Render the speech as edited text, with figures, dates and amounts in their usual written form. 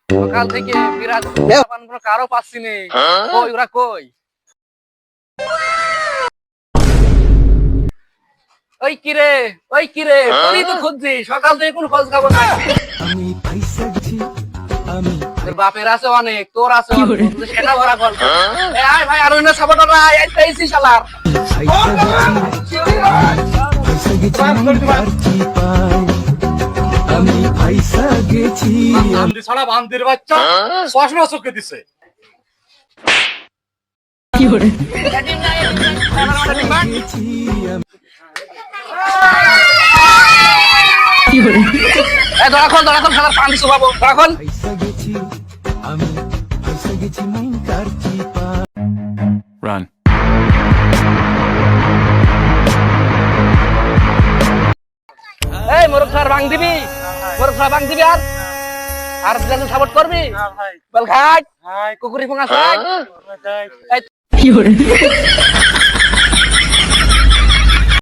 সকাল থেকে বিরাট কারো পাচ্ছি নে। কই ওরা কই? ওই কিরে তুই তো খুঁজছি সকাল থেকে কোন খোঁজ খবর নাই। তোর বাপের আছে অনেক, তোর আছে অনেক, সেটা ভরা গল্প। আয় ভাই আর অন্য সাপোর্টার নাই, আইছি শালার। আমি আইসা গেছি ছাড়া বান্দির বাচ্চা চশমা চোখে দিছে। ধরা খোল শালার পান দিছো বাবু, ধরা খোল। আইসা গেছি আমি আইসা গেছি মাইন্ডার চিপা Run. এই মোরগ স্যার ভাঙ দিবি, মোরগ স্যার ভাঙ দিবি আর আর সাপোর্ট করবি? বল ঘাট কুকুরি ফোঙা